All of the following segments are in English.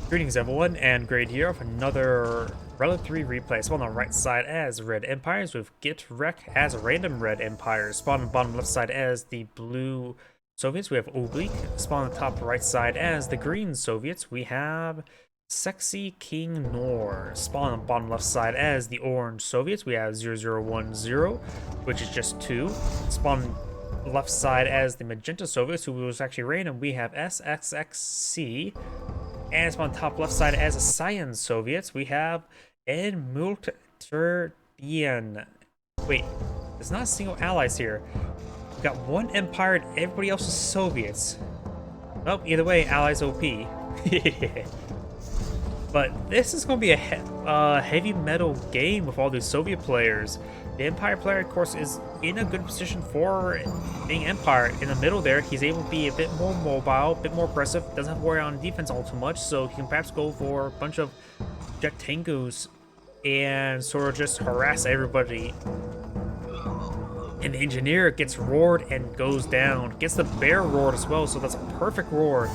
Greetings everyone, and Grade here of another Relic 3 replay. Spawn on the right side as Red Empires with GeTreKt as random Red Empires. Spawn on the bottom left side as the Blue Soviets, we have OBIEK. Spawn on the top right side as the Green Soviets, we have Sexykingnoor. Spawn on the bottom left side as the Orange Soviets, we have 0010, which is just 2. Spawn left side as the Magenta Soviets, who was actually random, we have SxxC. And it's on top left side as a Science Soviets, we have Mtlu. Diyene. Wait, there's not a single allies here. We got one empire and everybody else is Soviets. Well, either way, allies OP. But this is going to be a heavy metal game with all these Soviet players. The Empire player, of course, is in a good position for being Empire. In the middle there, he's able to be a bit more mobile, a bit more aggressive, doesn't have to worry on defense all too much, so he can perhaps go for a bunch of jet tangoos and sort of just harass everybody. And the Engineer gets roared and goes down. Gets the bear roared as well, so that's a perfect roar.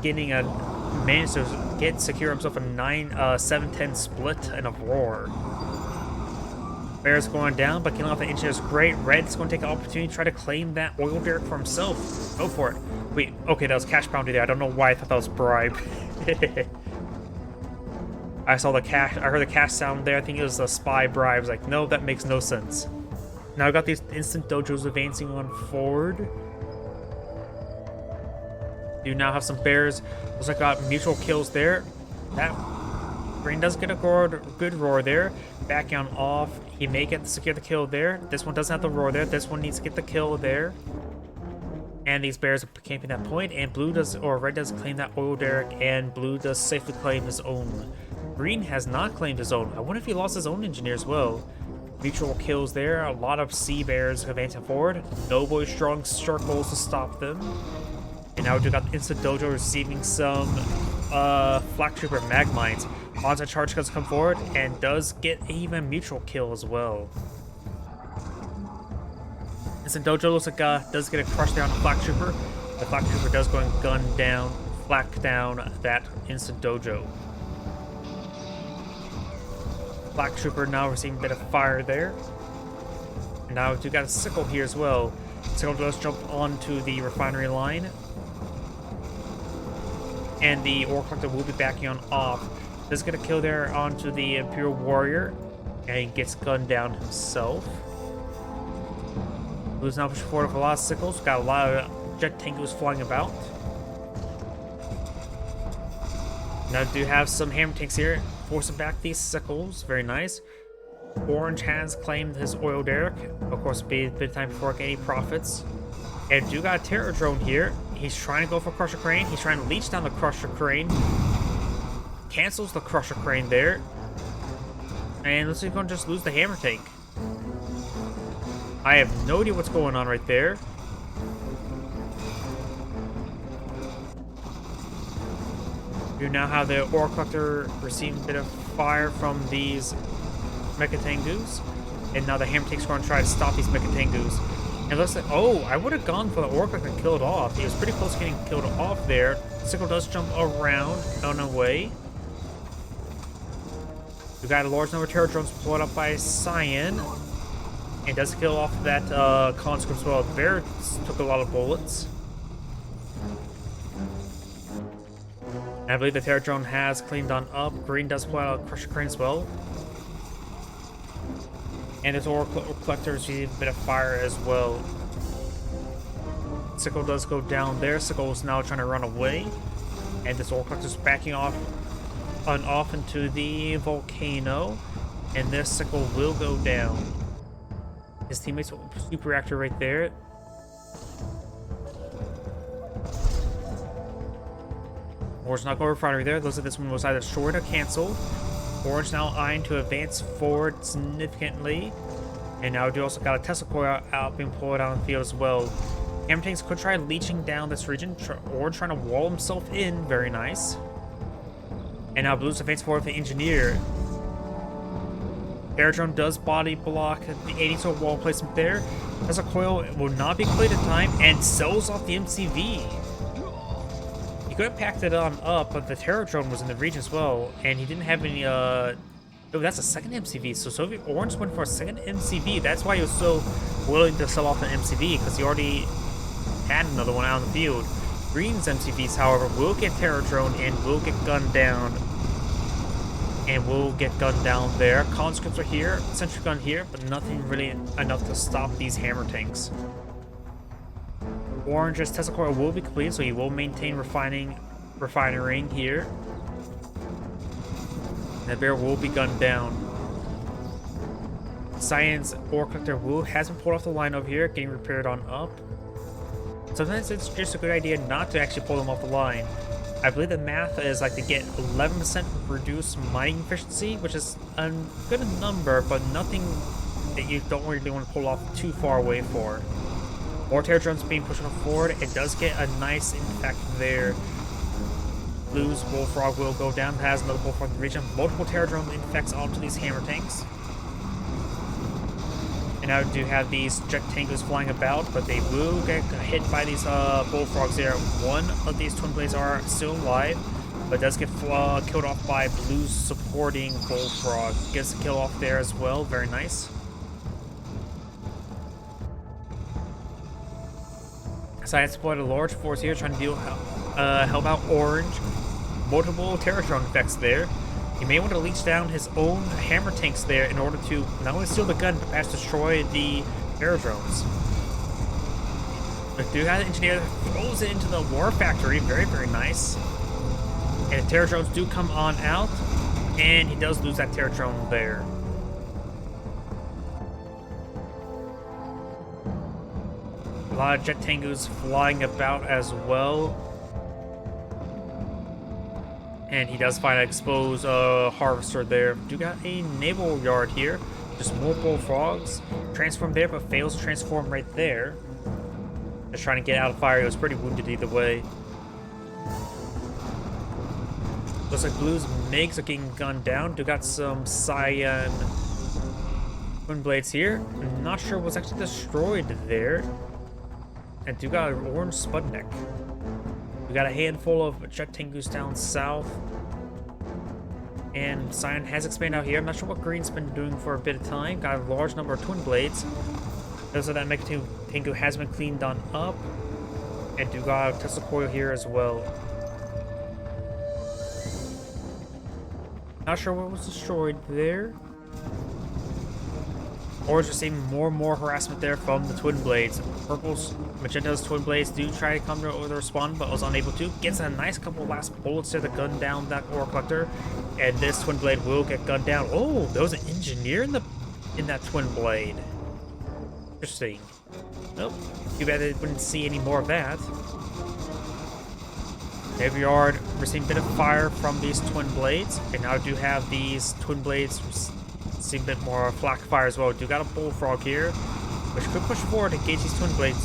Getting a managed to secure himself a 7-10 split and a roar. Bear's going down, but killing off the Engineer is great. Red's going to take an opportunity to try to claim that oil derrick for himself. Go for it. Wait, okay, that was cash bounty there. I don't know why I thought that was bribe. I saw the cash. I heard the cash sound there. I think it was a spy bribe. I was like, no, that makes no sense. Now I got these instant dojos advancing on forward. You now have some bears. Looks like I got mutual kills there. That Green does get a good roar there. Back on off. He may get to secure the kill there. This one doesn't have the roar there. This one needs to get the kill there. And these bears are camping that point. And blue does, or red does claim that oil derrick. And blue does safely claim his own. Green has not claimed his own. I wonder if he lost his own engineer as well. Mutual kills there. A lot of sea bears advancing forward. No strong circles to stop them. And now we got Instant Dojo receiving some Flak Trooper mag mines. Onside charge does come forward and does get even mutual kill as well. Instant Dojo looks like does get a crush down on Flak Trooper. The Flak Trooper does go and gun down, flak down that Instant Dojo. Flak Trooper now receiving a bit of fire there. And now we got a Sickle here as well. Sickle does jump onto the refinery line. And the Ore Collector will be backing on off. Does get a kill there onto the Imperial Warrior. And he gets gunned down himself. Blue's now pushing forward with a lot of sickles. Got a lot of jet tangoos flying about. Now do have some hammer tanks here. Forcing back these sickles. Very nice. Orange has claimed his oil derrick. Of course, it'll be a bit of time before any profits. And do got a terror drone here. He's trying to go for Crusher Crane. He's trying to leech down the Crusher Crane. Cancels the Crusher Crane there. And looks like he's going to just lose the hammer tank. I have no idea what's going on right there. You now have the Ore Collector receiving a bit of fire from these Mechatangus. And now the hammer tank's going to try to stop these Mechatangus. And it looks like, oh, I would have gone for the Ore Collector and killed off. He was pretty close to getting killed off there. Sickle does jump around on away. We got a large number of terror drones blown up by Cyan. And does kill off that conscript as well. Bear took a lot of bullets. And I believe the terror drone has cleaned on up. Green does pull out a Crusher Crane as well. And this Ore Collector receives a bit of fire as well. Sickle does go down there. Sickle is now trying to run away. And this Ore Collector is backing off into the volcano. And this Sickle will go down. His teammates will super reactor right there. Orange not going refinery there. Looks like this one was either short or canceled. Orange now eyeing to advance forward significantly. And now we also got a Tesla coil out being pulled out on the field as well. Hammer tanks could try leeching down this region. Orange trying to wall himself in. Very nice. And now Blue's advance forward with the Engineer. Air drone does body block the 80-tool wall placement there. Tesla coil will not be cleared in time and sells off the MCV. could have packed it on up, but the Terror Drone was in the region as well, and he didn't have any, oh, that's a second MCV, so Soviet Orange went for a second MCV. That's why he was so willing to sell off an MCV, because he already had another one out in the field. Green's MCVs, however, will get Terror Drone and will get gunned down. And will get gunned down there. Conscripts are here, sentry gun here, but nothing really enough to stop these hammer tanks. Orange's Tesla coil will be completed, so he will maintain refining here. That bear will be gunned down. Cyan's ore collector has been pulled off the line over here, getting repaired on up. Sometimes it's just a good idea not to actually pull them off the line. I believe the math is like to get 11% reduced mining efficiency, which is a good number, but nothing that you don't really want to pull off too far away for. More Terror Drones being pushed forward. It does get a nice impact there. Blue's Bullfrog will go down, has another Bullfrog in the region. Multiple Terror Drone infects onto these hammer tanks. And now we do have these jet tankers flying about, but they will get hit by these bullfrogs there. One of these twin blades are still alive, but does get killed off by Blue's supporting bullfrog. Gets a kill off there as well. Very nice. Science deployed a large force here, trying to help out Orange. Multiple Terror Drone effects there. He may want to leech down his own hammer tanks there in order to not only steal the gun, but perhaps destroy the Terror Drones. The dude has an engineer that throws it into the war factory. Very, very nice. And the Terror Drones do come on out, and he does lose that Terror Drone there. A lot of jet tangus flying about as well. And he does find an exposed harvester there. Do got a naval yard here. Just more bullfrogs. Transform there, but fails to transform right there. Just trying to get out of fire. He was pretty wounded either way. Looks like Blue's MiGs are getting gunned down. Do got some cyan twin blades here. I'm not sure what's actually destroyed there. And do got an orange Sputnik. We got a handful of jet tangus down south. And Cyan has expanded out here. I'm not sure what Green's been doing for a bit of time. Got a large number of twin blades. Those of that Mega Tango has been cleaned on up. And do got a Tesla coil here as well. Not sure what was destroyed there. Orange receiving more and more harassment there from the twin blades. Purple's, Magenta's twin blades do try to come to the respond, but was unable to. Gets a nice couple last bullets there to gun down that ore collector, and this twin blade will get gunned down. Oh, there was an engineer in that twin blade. Interesting. Nope. Too bad they wouldn't see any more of that. Navy Yard receiving a bit of fire from these twin blades, and now do have these twin blades see a bit more flak fire as well. Do got a bullfrog here, which could push forward to engage these twin blades.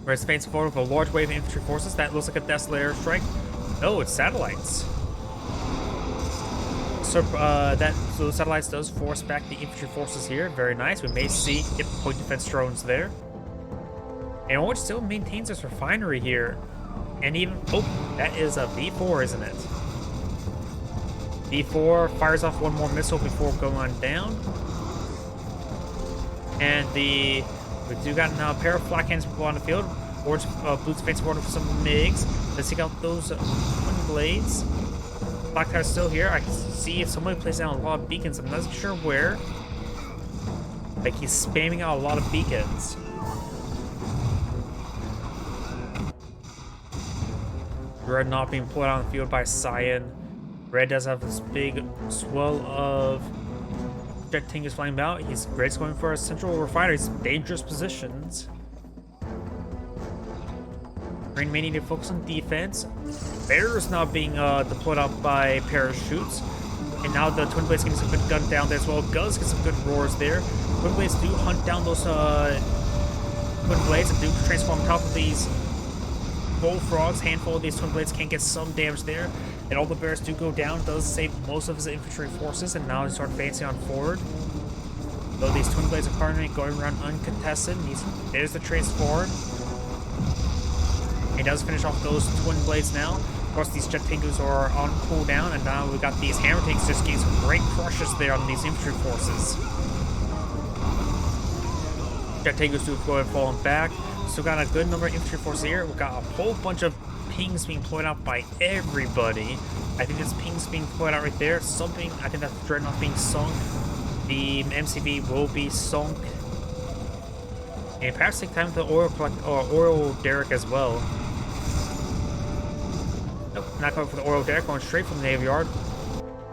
We're advancing forward with a large wave of infantry forces. That looks like a Desolator strike. No, it's satellites. So those satellites does force back the infantry forces here. Very nice. We may see point defense drones there. And Orange still maintains this refinery here. And even, oh, that is a V4, isn't it? V4 fires off one more missile before going on down. And we do got now a pair of flak hands on the field. Orange, Blue's fancy border for some MiGs. Let's take out those twin blades. Black Tire's still here. I can see if somebody plays down a lot of beacons. I'm not sure where. Like, he's spamming out a lot of beacons. Red not being pulled out on the field by Cyan. Red does have this big swell of jet tangus flying about. Red's going for a central refinery. He's in dangerous positions. Green may need to focus on defense. Bear's now being deployed out by parachutes. And now the twin blades getting some good gun down there as well. Guz get some good roars there. Twin blades do hunt down those twin blades and do transform on top of these bullfrogs. Handful of these twin blades can get some damage there. And all the bears do go down. Does save most of his infantry forces. And now he starts advancing on forward. Though these twin blades are currently going around uncontested. There's the transform. He does finish off those twin blades now. Of course, these jet tanks are on cooldown, and now we got these hammer tanks just getting some great crushes there on these infantry forces. Jet tankers do go and falling back. Still got a good number of infantry forces here. We got a whole bunch of pings being deployed out by everybody. I think this ping's being deployed out right there. Something, I think that's Dreadnought being sunk. The MCV will be sunk. And perhaps take time for the oil derrick as well. Nope, not going for the oil derrick, going straight from the Navy Yard.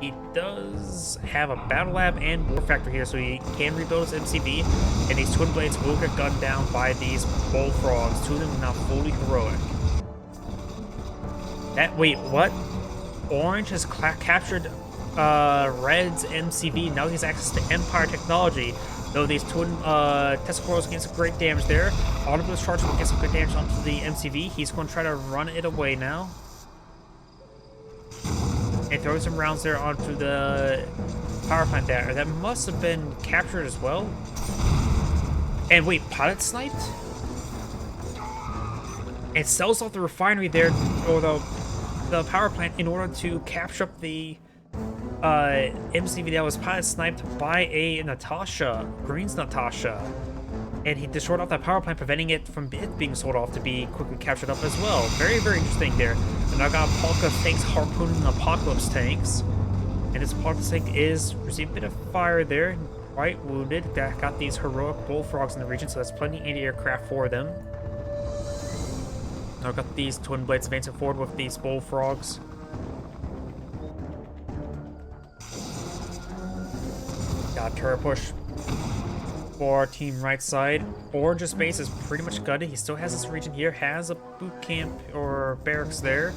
He does have a battle lab and war factory here, so he can rebuild his MCV. And these twin blades will get gunned down by these bullfrogs. Two of them are now fully heroic. Wait, what? Orange has captured Red's MCV. Now he has access to Empire technology. Though these twin Tesla coils get some great damage there. Autobus charge will get some good damage onto the MCV. He's going to try to run it away now. And throw some rounds there onto the power plant there. That must have been captured as well. And wait, pilot sniped? It sells off the refinery there, or the power plant, in order to capture up the MCV that was pilot sniped by a Natasha, Green's Natasha. And he destroyed off that power plant, preventing it from being sold off to be quickly captured up as well. Very, very interesting there. And I got Polka tanks harpooning the Apocalypse tanks. And this Apocalypse tank is receiving a bit of fire there. Quite wounded. That got these heroic bullfrogs in the region, so that's plenty of anti-aircraft for them. Now I've got these twin blades advancing forward with these bullfrogs. Got a turret push for team right side. Orange's base is pretty much gutted. He still has this region here, has a boot camp or barracks there,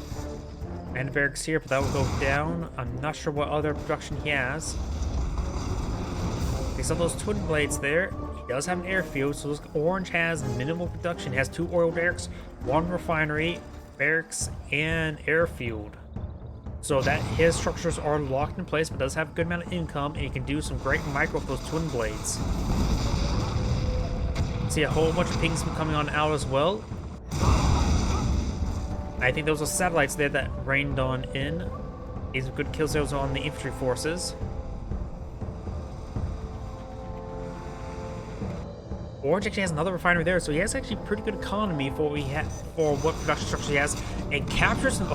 and barracks here, but that will go down. I'm not sure what other production he has. These are those twin blades there. He does have an airfield, so Orange has minimal production. He has 2 oil derricks, 1 refinery, barracks, and airfield. So that his structures are locked in place, but does have a good amount of income, and he can do some great micro with those twin blades. See a whole bunch of pings coming on out as well. I think those are satellites there that rained on in. These are good kills those on the infantry forces. Orange actually has another refinery there, so he has actually pretty good economy for what production structure he has, and captures an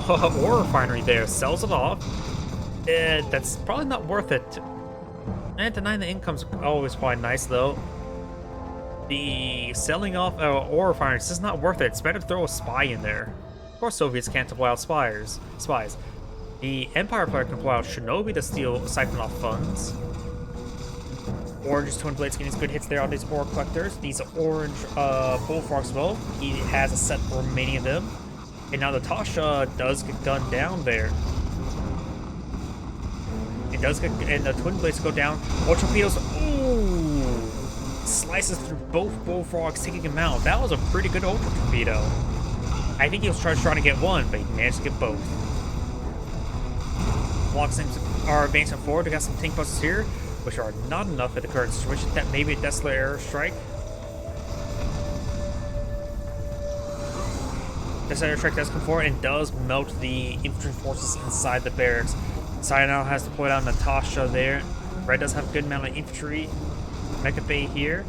ore refinery there, sells it off. That's probably not worth it. And denying the income's always quite nice though. The selling off ore refineries is not worth it. It's better to throw a spy in there. Of course, Soviets can't deploy out spies. The Empire player can deploy out Shinobi to siphon off funds. Orange's twin blades getting good hits there on these ore collectors. These orange bullfrogs as well. He has a set for many of them. And now Natasha does get gunned down there. It does get, and the twin blades go down. More torpedoes. Ooh! Slices through both bullfrogs, taking him out. That was a pretty good ultra torpedo. I think he was trying to get one, but he managed to get both. Blocks are advancing forward. We got some tank buses here, which are not enough at the current situation. That may be a desolate airstrike. This airstrike does come forward and does melt the infantry forces inside the barracks. Cyan now has deployed out Natasha there. Red does have a good amount of infantry. Mecha Bay here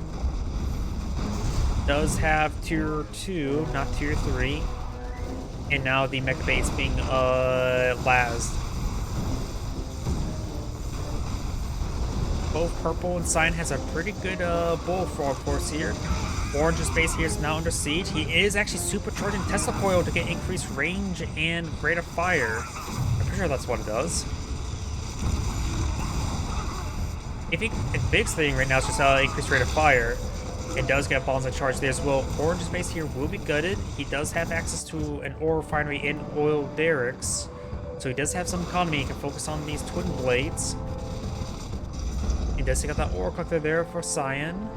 does have tier 2, not tier 3. And now the Mecha Bay is being lased. Both Purple and Cyan has a pretty good bullfrog force here. Orange's base here is now under siege. He is actually supercharging Tesla Coil to get increased range and rate of fire. I'm pretty sure that's what it does. I think the biggest thing right now is just increased rate of fire. It does get bombs and charge there as well. Orange's base here will be gutted. He does have access to an ore refinery and oil derricks, so he does have some economy. He can focus on these twin blades. He does take out that ore collector there for Cyan.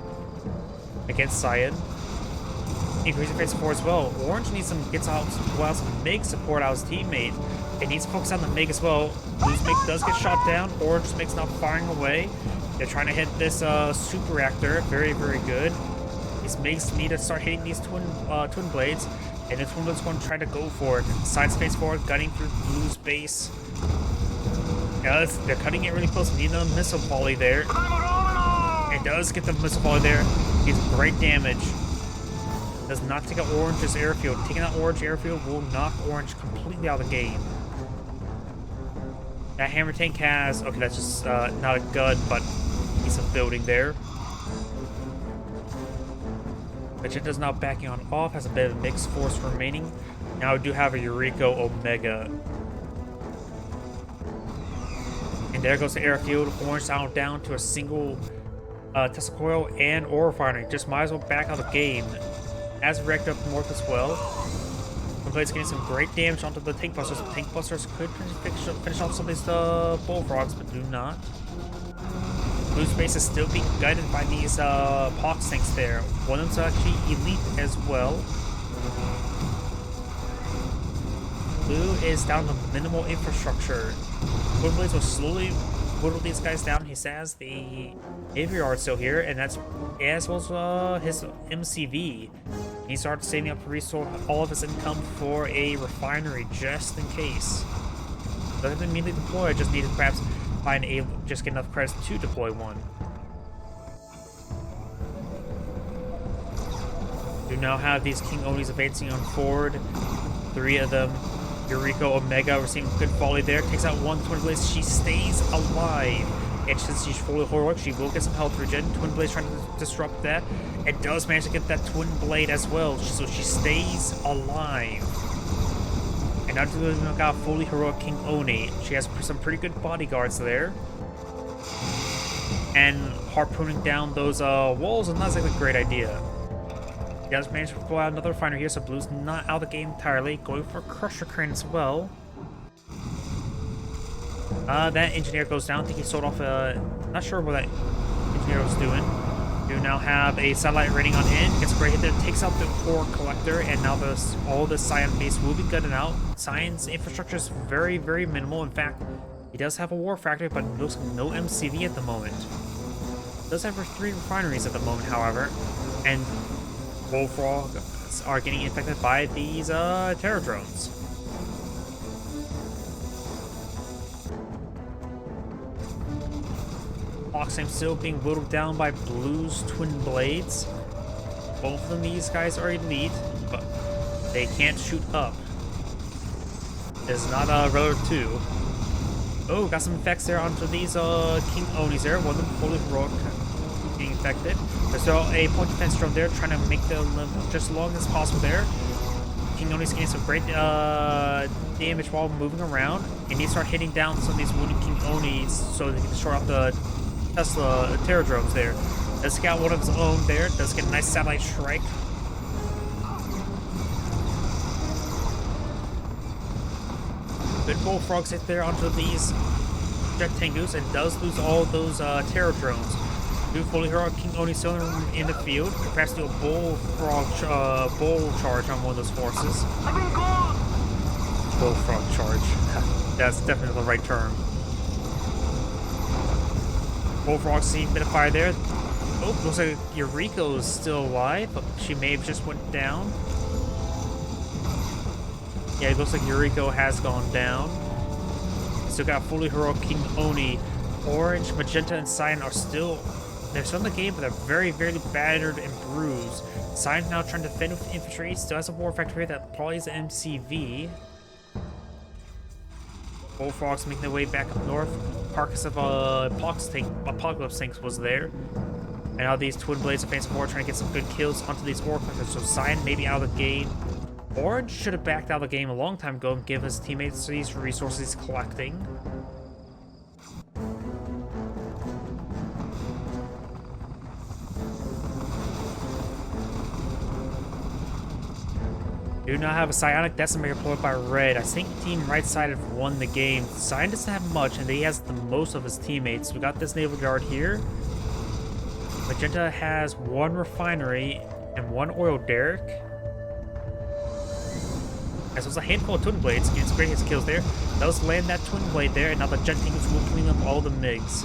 Against Cyan. Increasing phase 4 as well. Orange needs some some MiG support out his teammate. It needs to focus on the MiG as well. Whose MiG does get shot down. Orange's MiG's not firing away. They're trying to hit this super reactor. Very, very good. These MiGs need to start hitting these twin blades, and the twin blades going to try to go for it. Side space forward, gunning through Blue's base. Yeah, they're cutting it really close. Need a missile volley there. It does get the missile volley there. Gets great damage. Does not take out Orange's airfield. Taking out Orange airfield will knock Orange completely out of the game. That hammer tank has... Okay, that's just not a gun, but a piece of building there. Magenta's now backing on off. Has a bit of mixed force remaining. Now we do have a Eureka Omega. And there goes the airfield. Orange down to a single Tesla coil and ore refinery. Just might as well back out of the game. As wrecked up north as well. Blade's getting some great damage onto the tank busters. The tank busters could finish off some of these bullfrogs, but do not. Blue's base is still being guided by these pox tanks there. One of them's actually elite as well. Blue is down to minimal infrastructure. Twin Blades will slowly whittle these guys down. He says the Navy Yard's still here, and that's as well as his MCV. He started saving up to restore all of his income for a refinery just in case. Doesn't immediately deploy, just need to perhaps just get enough credits to deploy one. You now have these King Onis advancing on forward. 3 of them. Eureka Omega receiving good volley there. Takes out one Twin Blaze. She stays alive. And since she's fully heroic, she will get some health regen. Twin Blade's trying to disrupt that. It does manage to get that Twin Blade as well, so she stays alive. And now we've got fully heroic King Oni. She has some pretty good bodyguards there. And harpooning down those walls is not exactly a great idea. He does manage to pull out another refinery here, so Blue's not out of the game entirely. Going for a Crusher Crane as well. That engineer goes down. I think he sold off not sure what that engineer was doing. You now have a satellite rating on in. Gets a great hit there. Takes out the core collector, and now all the Scion base will be gutted out. Scion's infrastructure is very, very minimal. In fact, he does have a war factory, but looks like no MCV at the moment. He does have 3 refineries at the moment, however, and bullfrogs are getting infected by these terror drones. Foxam still being whittled down by Blue's Twin Blades. Both of these guys are elite, but they can't shoot up. It's not a road 2. Oh, got some effects there onto these King Onis there. One of them fully heroic being infected. There's still a point defense drone there trying to make them live just as long as possible there. King Oni's getting some great damage while moving around. And he start hitting down some of these wounded King Onis so they can destroy off the Tesla terror drones there. Does scout one of his own there. Does get a nice satellite strike. Good bullfrogs hit there onto these jet tangus and does lose all those terror drones. Do fully heroic King Oni still in the field. Could perhaps do a bullfrog bull charge on one of those forces. Bullfrog charge. That's definitely the right term. Bullfrog seeing a bit of fire there. Oh, looks like Eureka is still alive, but she may have just went down. Yeah, it looks like Eureka has gone down. Still got fully heroic King Oni. Orange, Magenta, and Cyan are still... They're still in the game, but they're very, very battered and bruised. Cyan's now trying to defend with infantry. Still has a war factory that probably is an MCV. Bullfrogs making their way back up north. Carcass of Apocalypse tanks was there. And now these Twin Blades advancing forward, trying to get some good kills onto these war collectors. So Cyan may be out of the game. Orange should have backed out of the game a long time ago and give his teammates these resources he's collecting. Do not have a Psionic Decimator deployed by Red. I think Team Right Side have won the game. Cyan doesn't have much, and he has the most of his teammates. We got this Naval Guard here. Magenta has 1 refinery and 1 oil derrick. As well as a handful of Twin Blades. Gets great hits kills there. Does land that Twin Blade there, and now the Jet Tanks will clean up all the MiGs.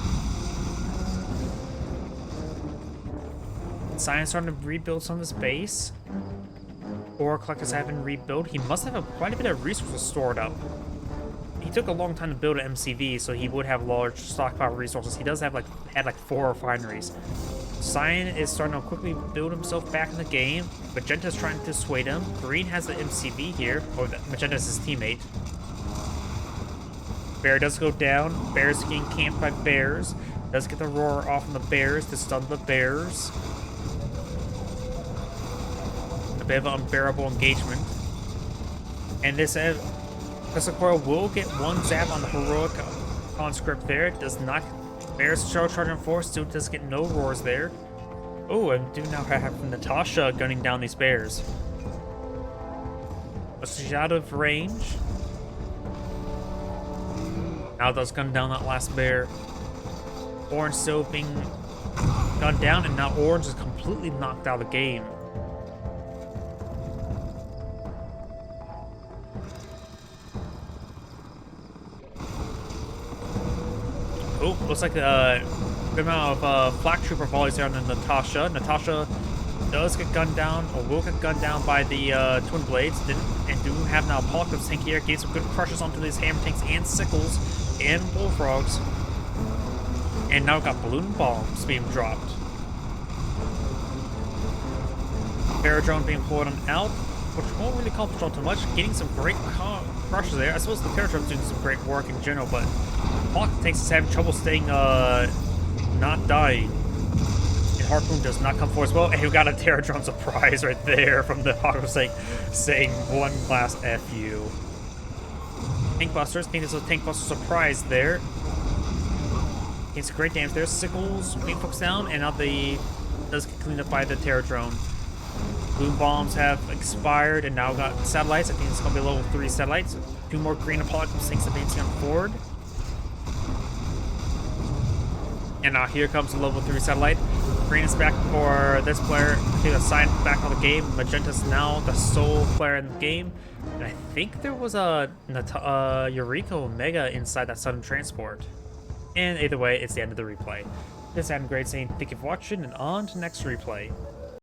Cyan's starting to rebuild some of his base. Ore collectors haven't rebuilt. He must have quite a bit of resources stored up. He took a long time to build an MCV, so he would have large stockpile resources. He does have had 4 refineries. Cyan is starting to quickly build himself back in the game. Magenta's trying to dissuade him. Green has the MCV here. Or Magenta's his teammate. Bear does go down. Bear's getting camped by bears. Does get the roar off on the bears to stun the bears. A bit of an unbearable engagement. And this Sequoia will get 1 zap on the heroic conscript there. It does not. Bear's charging force still does get no roars there. Oh, and do now have Natasha gunning down these bears. But she's out of range. Now does gun down that last bear. Orange still being gunned down, and now Orange is completely knocked out of the game. Oh, looks like a good amount of flak trooper volleys there on Natasha. Natasha does get gunned down, or will get gunned down by the twin blades, and do have now Apocalypse tank here. Gave some good crushes onto these hammer tanks and sickles and bullfrogs. And now got balloon bombs being dropped. Paradrone being pulled on out, which won't really accomplish all too much. Getting some great crushes there. I suppose the Paradrone's doing some great work in general, but Hawk tanks is having trouble staying, not dying. And Harpoon does not come forward as well. And we got a Terradrone surprise right there from the Hawk saying 1 class FU. Tank Busters, I think there's a Tank Buster surprise there. It's great damage there. Sickles being focused down, and now does get cleaned up by the Terradrone. Boom bombs have expired, and now got satellites. I think it's gonna be level 3 satellites. 2 more green Apocalypse tanks advancing on forward. And now here comes the level 3 satellite. Green is back for this player. I think that's Cyan back on the game. Magenta's now the sole player in the game. And I think there was a Eureka Omega inside that sudden transport. And either way, it's the end of the replay. This is Adam Grade saying thank you for watching, and on to next replay.